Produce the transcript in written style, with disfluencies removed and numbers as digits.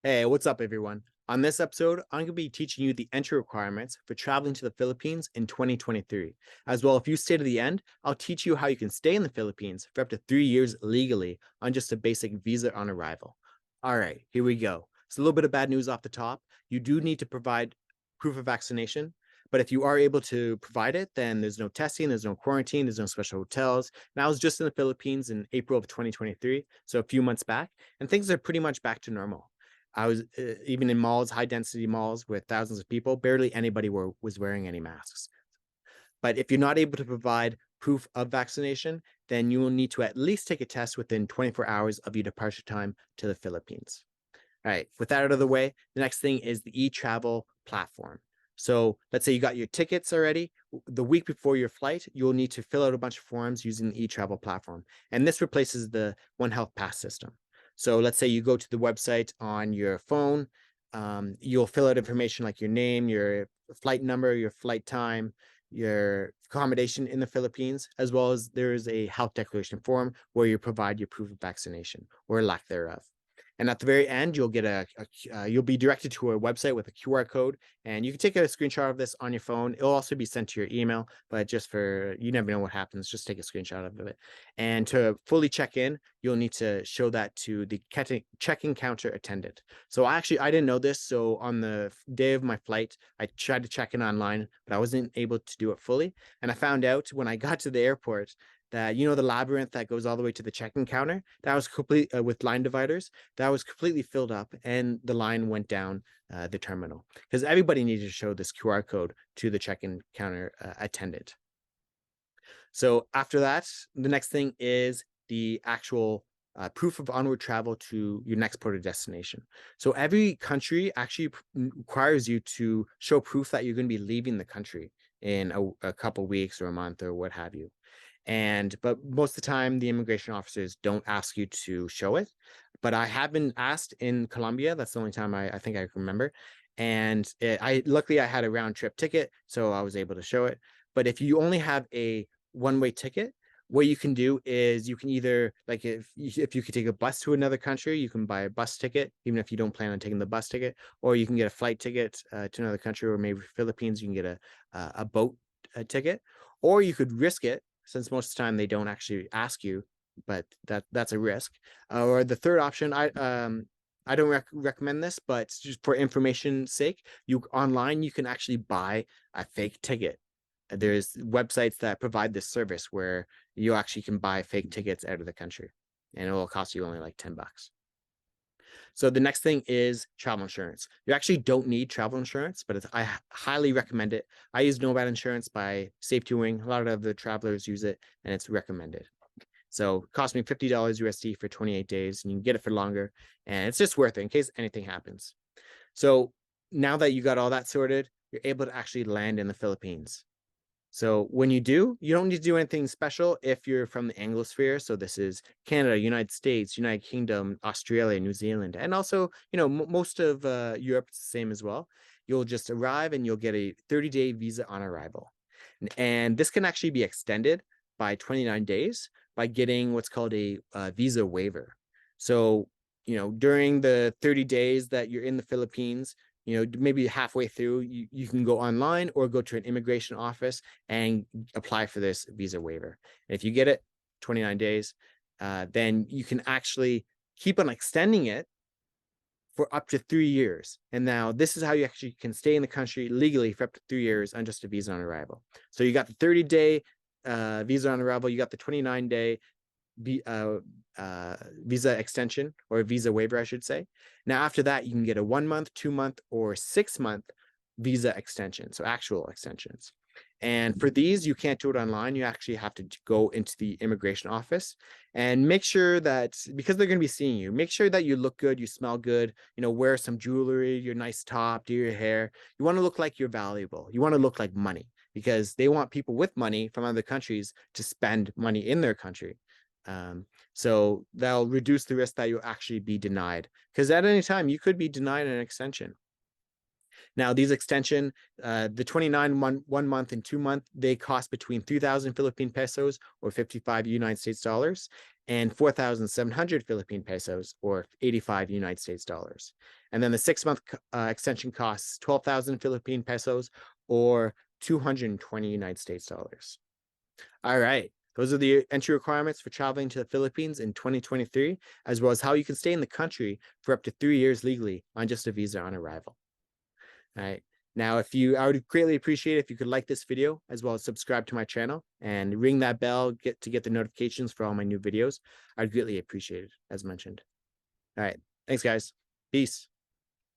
Hey, what's up, everyone? On this episode, I'm going to be teaching you the entry requirements for traveling to the Philippines in 2023. As well, if you stay to the end, I'll teach you how you can stay in the Philippines for up to 3 years legally on just a basic visa on arrival. All right, here we go. So, a little bit of bad news off the top. You do need to provide proof of vaccination. But if you are able to provide it, then there's no testing, there's no quarantine, there's no special hotels. And I was just in the Philippines in April of 2023, so a few months back, and things are pretty much back to normal. I was even in malls, high density malls with thousands of people, barely anybody was wearing any masks. But if you're not able to provide proof of vaccination, then you will need to at least take a test within 24 hours of your departure time to the Philippines. All right, with that out of the way, the next thing is the e-travel platform. So let's say you got your tickets already. The week before your flight, you'll need to fill out a bunch of forms using the e-travel platform. And this replaces the One Health Pass system. So let's say you go to the website on your phone. You'll fill out information like your name, your flight number, your flight time, your accommodation in the Philippines, as well as there is a health declaration form where you provide your proof of vaccination or lack thereof. And at the very end, you'll get you'll be directed to a website with a QR code, and you can take a screenshot of this on your phone. It'll also be sent to your email, but just for you never know what happens, just take a screenshot of it. And to fully check in, you'll need to show that to the check-in counter attendant. So I didn't know this. So on the day of my flight, I tried to check in online, but I wasn't able to do it fully. And I found out when I got to the airport that the labyrinth that goes all the way to the check-in counter, that was complete with line dividers, that was completely filled up, and the line went down the terminal because everybody needed to show this QR code to the check-in counter attendant. So after that, the next thing is the actual proof of onward travel to your next port of destination. So every country actually requires you to show proof that you're going to be leaving the country in a couple weeks or a month or what have you. But most of the time, the immigration officers don't ask you to show it. But I have been asked in Colombia. That's the only time I think I remember. And luckily I had a round trip ticket, so I was able to show it. But if you only have a one-way ticket, what you can do is you can either, like, if you could take a bus to another country, you can buy a bus ticket, even if you don't plan on taking the bus ticket, or you can get a flight ticket to another country, or maybe Philippines, you can get a boat ticket, or you could risk it, since most of the time they don't actually ask you, but that's a risk. Or the third option, I don't recommend this, but just for information's sake, online you can actually buy a fake ticket. There's websites that provide this service where you actually can buy fake tickets out of the country, and it will cost you only like $10. So the next thing is travel insurance. You actually don't need travel insurance, but I highly recommend it. I use Nomad Insurance by Safety Wing. A lot of the travelers use it, and it's recommended. So it cost me $50 USD for 28 days, and you can get it for longer, and it's just worth it in case anything happens. So now that you got all that sorted, you're able to actually land in the Philippines. So when you do, you don't need to do anything special if you're from the Anglosphere. So this is Canada, United States, United Kingdom, Australia, New Zealand, and also, most of Europe is the same as well. You'll just arrive and you'll get a 30-day visa on arrival. And this can actually be extended by 29 days by getting what's called a visa waiver. So, during the 30 days that you're in the Philippines, maybe halfway through, you can go online or go to an immigration office and apply for this visa waiver. And if you get it 29 days, then you can actually keep on extending it for up to 3 years. And now this is how you actually can stay in the country legally for up to 3 years on just a visa on arrival. So you got the 30-day visa on arrival, you got the 29-day visa extension, or visa waiver, I should say. Now, after that, you can get a 1 month, 2 month, or 6 month visa extension. So actual extensions. And for these, you can't do it online. You actually have to go into the immigration office and make sure that, because they're going to be seeing you, make sure that you look good, you smell good, wear some jewelry, your nice top, do your hair. You want to look like you're valuable. You want to look like money, because they want people with money from other countries to spend money in their country. So that'll reduce the risk that you'll actually be denied, because at any time you could be denied an extension. Now, these extension, the 29 1 month and 2 month, they cost between 3,000 Philippine pesos or 55 United States dollars. and 4,700 Philippine pesos, or 85 United States dollars. And then the 6-month extension costs 12,000 Philippine pesos, or 220 United States dollars. All right. Those are the entry requirements for traveling to the Philippines in 2023, as well as how you can stay in the country for up to 3 years legally on just a visa on arrival. All right. Now, I would greatly appreciate it if you could like this video, as well as subscribe to my channel and ring that bell to get the notifications for all my new videos. I'd greatly appreciate it, as mentioned. All right. Thanks, guys. Peace.